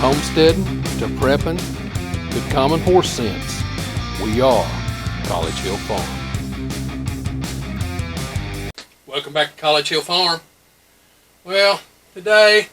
homesteading to prepping to common horse sense, we are College Hill Farm. Welcome back to College Hill Farm. Well, today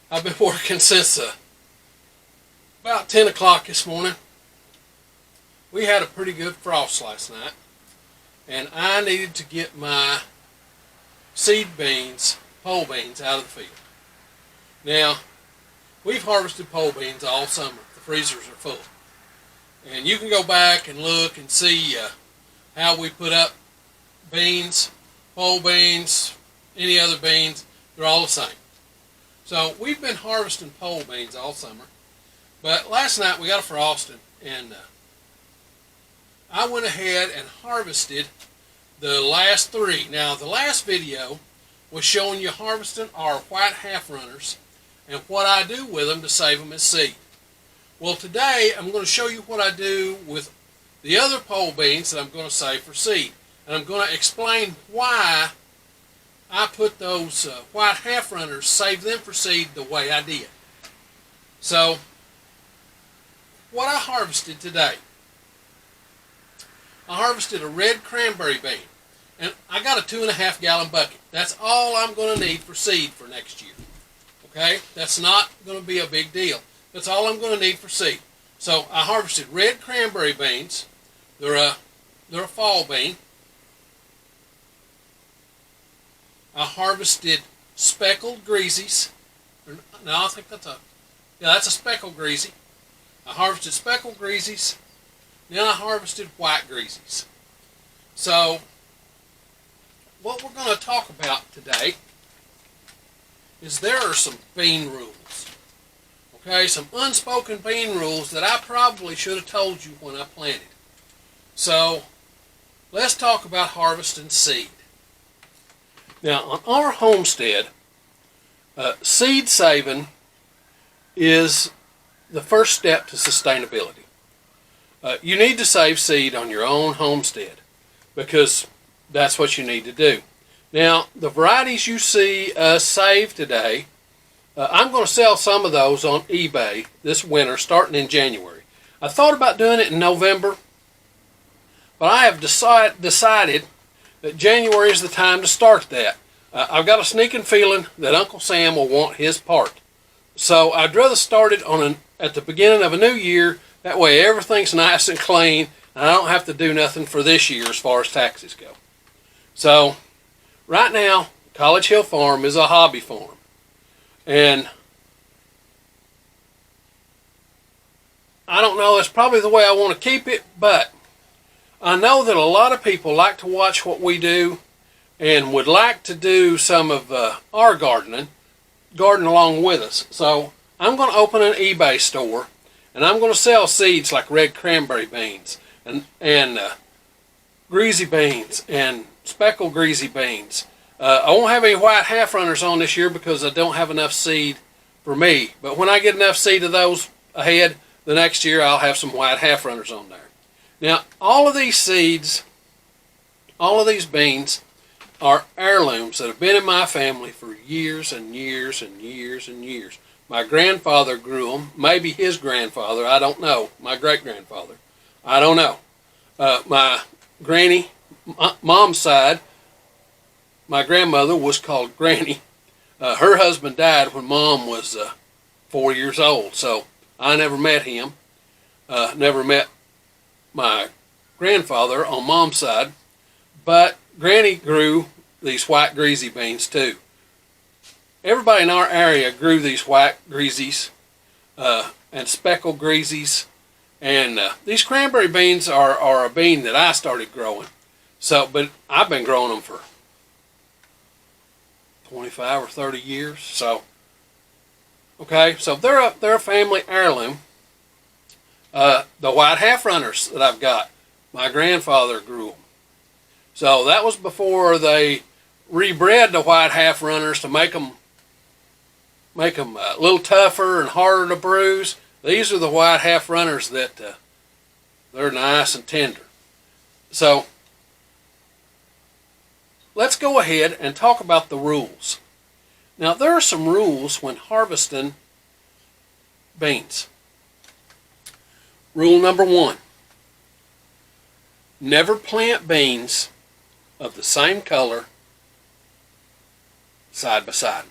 I've been working since about 10 o'clock this morning. We had a pretty good frost last night, and I needed to get my seed beans, pole beans, out of the field. Now, we've harvested pole beans all summer. The freezers are full. And you can go back and look and see how we put up beans, pole beans, any other beans. They're all the same. So we've been harvesting pole beans all summer. But last night we got a frosting, and I went ahead and harvested the last three. Now, the last video was showing you harvesting our white half runners and what I do with them to save them as seed. Well, today I'm going to show you what I do with the other pole beans that I'm going to save for seed. And I'm going to explain why I put those white half runners, save them for seed the way I did. So, what I harvested today, I harvested a red cranberry bean. And I got a 2.5 gallon bucket. That's all I'm going to need for seed for next year. Okay? That's not going to be a big deal. That's all I'm going to need for seed. So I harvested red cranberry beans. They're a fall bean. I harvested speckled greasies. No, I think that's a speckled greasy. I harvested speckled greasies. Then I harvested white greasies. So what we're going to talk about today is there are some bean rules. Okay, some unspoken bean rules that I probably should have told you when I planted. So let's talk about harvesting seed. Now, on our homestead, seed saving is the first step to sustainability. You need to save seed on your own homestead because that's what you need to do. Now, the varieties you see us save today, I'm going to sell some of those on eBay this winter, starting in January. I thought about doing it in November, but I have decided that January is the time to start that. I've got a sneaking feeling that Uncle Sam will want his part. So I'd rather start it at the beginning of a new year. That way everything's nice and clean, and I don't have to do nothing for this year as far as taxes go. So right now, College Hill Farm is a hobby farm. And I don't know, that's probably the way I want to keep it, but I know that a lot of people like to watch what we do and would like to do some of our garden along with us. So I'm going to open an eBay store, and I'm going to sell seeds like red cranberry beans and greasy beans and speckled greasy beans. I won't have any white half runners on this year because I don't have enough seed for me. But when I get enough seed of those ahead, the next year I'll have some white half runners on there. Now, all of these seeds, all of these beans are heirlooms that have been in my family for years and years and years and years. My grandfather grew them, maybe his grandfather, I don't know. My great-grandfather, I don't know. My granny, mom's side, my grandmother was called Granny. Her husband died when Mom was 4 years old, so I never met him. Never met my grandfather on Mom's side, but Granny grew these white greasy beans too. Everybody in our area grew these white greasies and speckled greasies, and these cranberry beans are a bean that I started growing. So, but I've been growing them for 25 or 30 years. So, okay, so they're a family heirloom. The white half runners that I've got, my grandfather grew them. So that was before they rebred the white half runners to make them a little tougher and harder to bruise. These are the white half runners that they're nice and tender. So let's go ahead and talk about the rules. Now, there are some rules when harvesting beans. Rule number 1. Never plant beans of the same color side by side.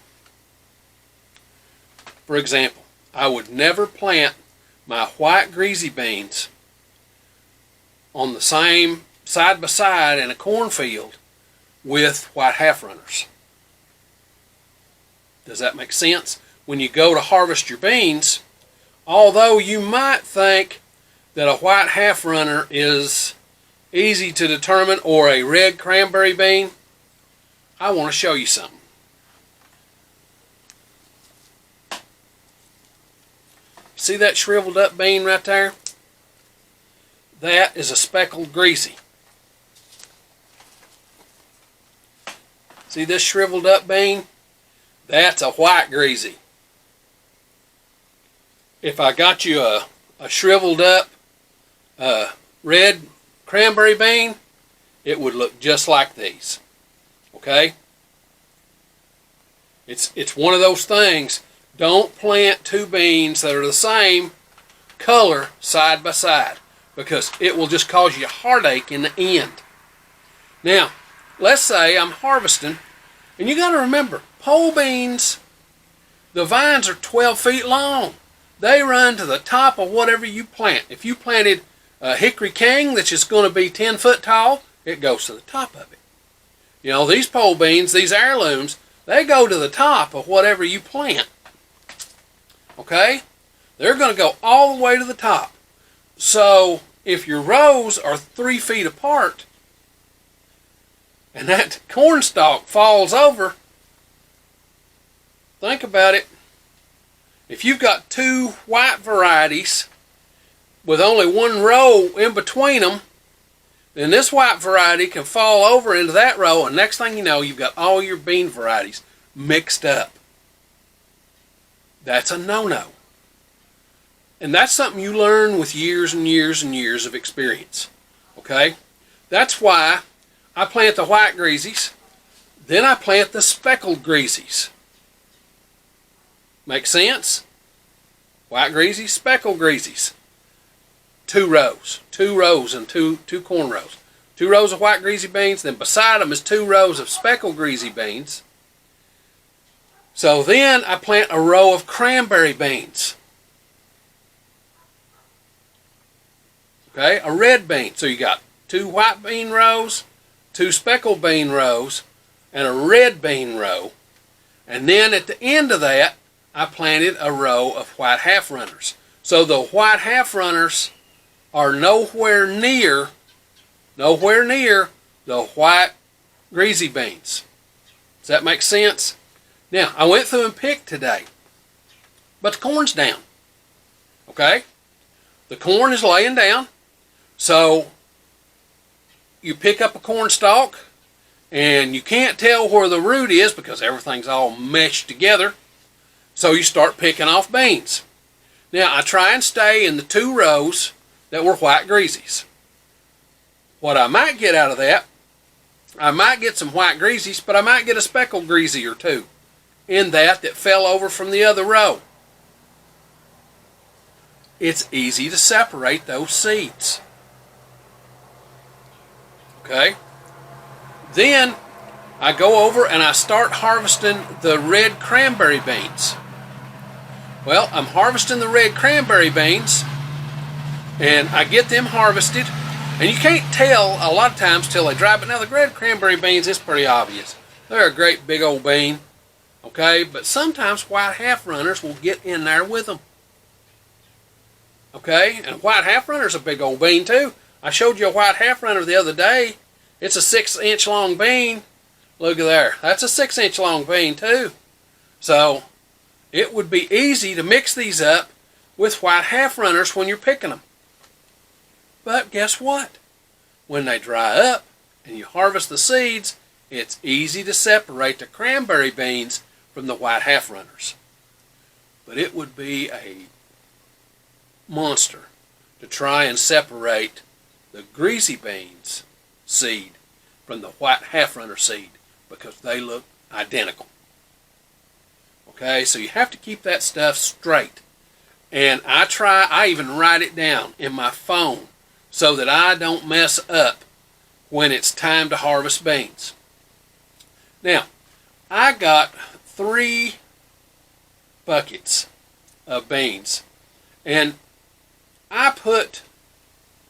For example, I would never plant my white greasy beans on the same side by side in a cornfield with white half runners. Does that make sense? When you go to harvest your beans, although you might think that a white half runner is easy to determine, or a red cranberry bean, I want to show you something. See that shriveled up bean right there? That is a speckled greasy. See this shriveled up bean? That's a white greasy. If I got you a shriveled up red cranberry bean, it would look just like these. Okay? It's one of those things. Don't plant two beans that are the same color side by side, because it will just cause you heartache in the end. Now, let's say I'm harvesting, and you got to remember, pole beans, the vines are 12 feet long. They run to the top of whatever you plant. If you planted a hickory king that's just going to be 10 foot tall, it goes to the top of it. You know, these pole beans, these heirlooms, they go to the top of whatever you plant. Okay? They're going to go all the way to the top. So, if your rows are 3 feet apart, and that corn stalk falls over, think about it. If you've got two white varieties with only one row in between them, then this white variety can fall over into that row, and next thing you know, you've got all your bean varieties mixed up. That's a no-no. And that's something you learn with years and years and years of experience. Okay? That's why I plant the white greasies, then I plant the speckled greasies. Make sense? White greasies, speckled greasies. 2 rows. 2 rows and two corn rows. 2 rows of white greasy beans, then beside them is 2 rows of speckled greasy beans. So then I plant a row of cranberry beans. Okay, a red bean. So you got 2 white bean rows, 2 speckled bean rows, and a red bean row. And then at the end of that, I planted a row of white half runners. So the white half runners are nowhere near the white greasy beans. Does that make sense? Now, I went through and picked today, but the corn's down. Okay? The corn is laying down. So you pick up a corn stalk, and you can't tell where the root is because everything's all meshed together. So you start picking off beans. Now, I try and stay in the 2 rows that were white greasies. What I might get out of that, I might get some white greasies, but I might get a speckled greasy or 2 in that fell over from the other row. It's easy to separate those seeds. Okay? Then I go over and I start harvesting the red cranberry beans. Well, I'm harvesting the red cranberry beans, and I get them harvested, and you can't tell a lot of times till they dry, but now the red cranberry beans is pretty obvious. They're a great big old bean, okay, but sometimes white half runners will get in there with them. Okay, and white half runner's a big old bean too. I showed you a white half runner the other day. It's a 6-inch long bean. Look at there. That's a 6-inch long bean too. So it would be easy to mix these up with white half runners when you're picking them. But guess what? When they dry up and you harvest the seeds, it's easy to separate the cranberry beans from the white half runners. But it would be a monster to try and separate the greasy beans seed from the white half runner seed, because they look identical. Okay, so you have to keep that stuff straight. And I even write it down in my phone so that I don't mess up when it's time to harvest beans. Now, I got 3 buckets of beans, and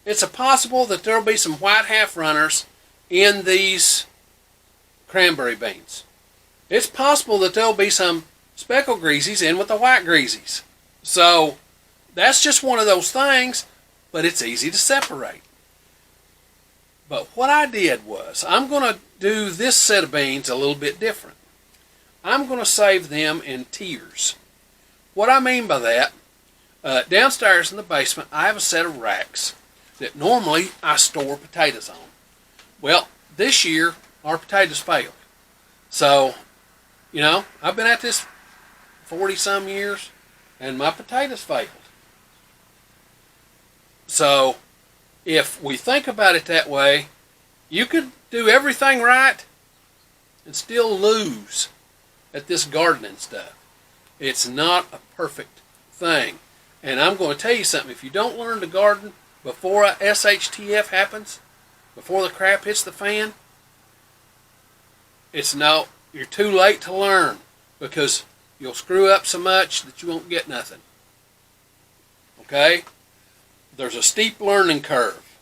it's possible that there'll be some white half runners in these cranberry beans. It's possible that there'll be some speckled greasies in with the white greasies. So that's just one of those things, but it's easy to separate. But what I did was, I'm going to do this set of beans a little bit different. I'm going to save them in tiers. What I mean by that, downstairs in the basement, I have a set of racks that normally I store potatoes on. Well, this year, our potatoes failed. So, I've been at this 40-some years, and my potatoes failed. So, if we think about it that way, you could do everything right and still lose at this gardening stuff. It's not a perfect thing. And I'm going to tell you something. If you don't learn to garden before a SHTF happens, before the crap hits the fan, you're too late to learn, because you'll screw up so much that you won't get nothing. Okay? There's a steep learning curve,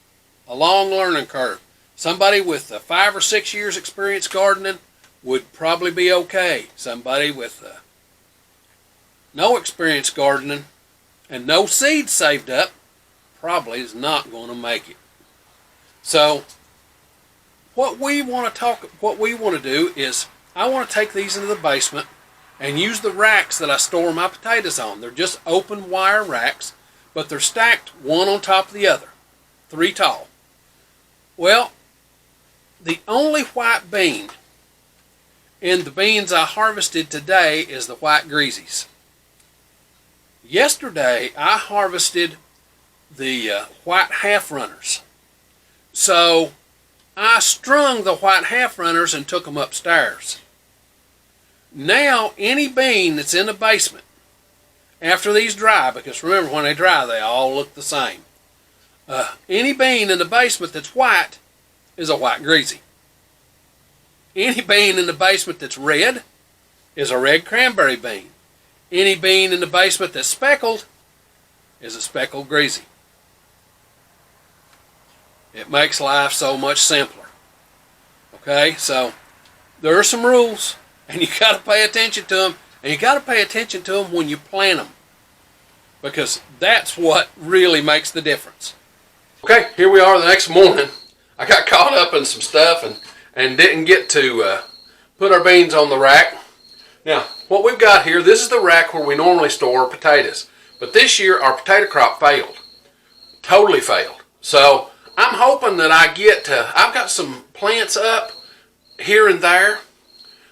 a long learning curve. Somebody with 5 or 6 years experience gardening would probably be okay. Somebody with no experience gardening and no seeds saved up probably is not going to make it. So what we want to do is, I want to take these into the basement and use the racks that I store my potatoes on. They're just open wire racks, but they're stacked one on top of the other, 3 tall. Well, the only white bean in the beans I harvested today is the white greasies. Yesterday, I harvested the white half runners. So I strung the white half runners and took them upstairs. Now, any bean that's in the basement, after these dry, because remember, when they dry, they all look the same. Any bean in the basement that's white is a white greasy. Any bean in the basement that's red is a red cranberry bean. Any bean in the basement that's speckled is a speckled greasy. It makes life so much simpler. Okay, so there are some rules, and you got to pay attention to them, and you got to pay attention to them when you plant them, because that's what really makes the difference. Okay, here we are the next morning. I got caught up in some stuff and didn't get to put our beans on the rack. Now, what we've got here, this is the rack where we normally store potatoes. But this year, our potato crop failed. Totally failed. So I'm hoping that I've got some plants up here and there.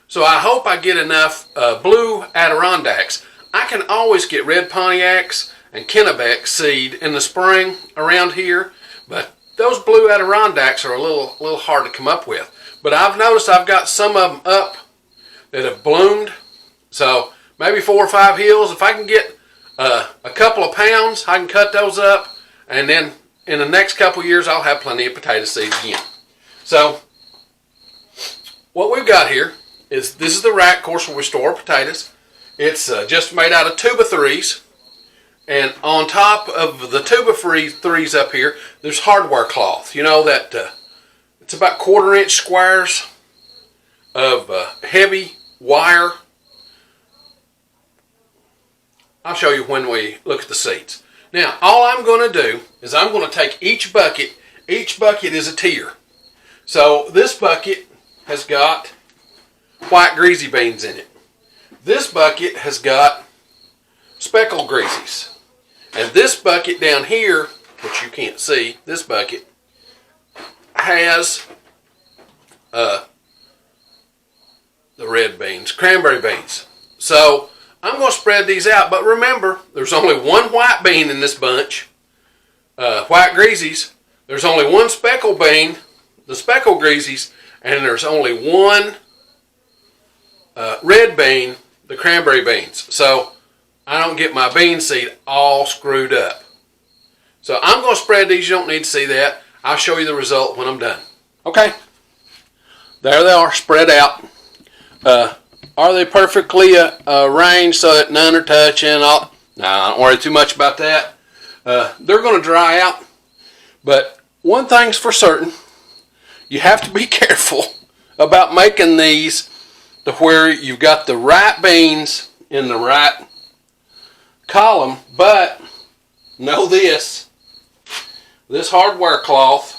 So I hope I get enough blue Adirondacks. I can always get red Pontiacs and Kennebec seed in the spring around here. But those blue Adirondacks are a little hard to come up with. But I've noticed I've got some of them up that have bloomed. So maybe 4 or 5 hills. If I can get a couple of pounds, I can cut those up. And then in the next couple years, I'll have plenty of potato seeds again. So what we've got here is, this is the rack, of course, where we store potatoes. It's just made out of 2x3s. And on top of the 2x3s up here, there's hardware cloth. You know that it's about 1/4-inch squares of heavy wire. I'll show you when we look at the seeds. Now, all I'm going to do is I'm going to take each bucket. Each bucket is a tier. So this bucket has got white greasy beans in it. This bucket has got speckled greasies. And this bucket down here, which you can't see, this bucket has the red beans, cranberry beans. So I'm going to spread these out, but remember, there's only one white bean in this bunch, white greasies. There's only one speckled bean, the speckled greasies, and there's only one red bean, the cranberry beans. So I don't get my bean seed all screwed up. So I'm going to spread these. You don't need to see that. I'll show you the result when I'm done. Okay. There they are, spread out. Are they perfectly arranged so that none are touching? No, I don't worry too much about that. They're going to dry out. But one thing's for certain. You have to be careful about making these to where you've got the right beans in the right column. But know this hardware cloth,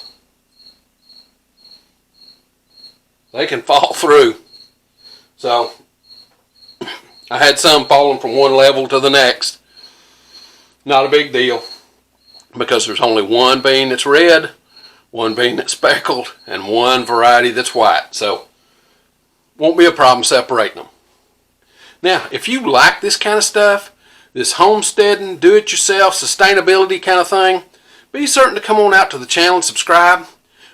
they can fall through. So I had some falling from one level to the next. Not a big deal, because there's only one bean that's red, one bean that's speckled, and one variety that's white. So won't be a problem separating them. Now, if you like this kind of stuff, this homesteading, do-it-yourself, sustainability kind of thing, be certain to come on out to the channel and subscribe.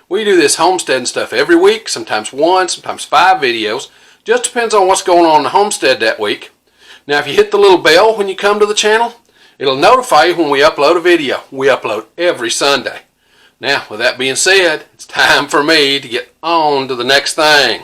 We do this homesteading stuff every week, sometimes 1, sometimes 5 videos. Just depends on what's going on in the homestead that week. Now, if you hit the little bell when you come to the channel, it'll notify you when we upload a video. We upload every Sunday. Now, with that being said, it's time for me to get on to the next thing.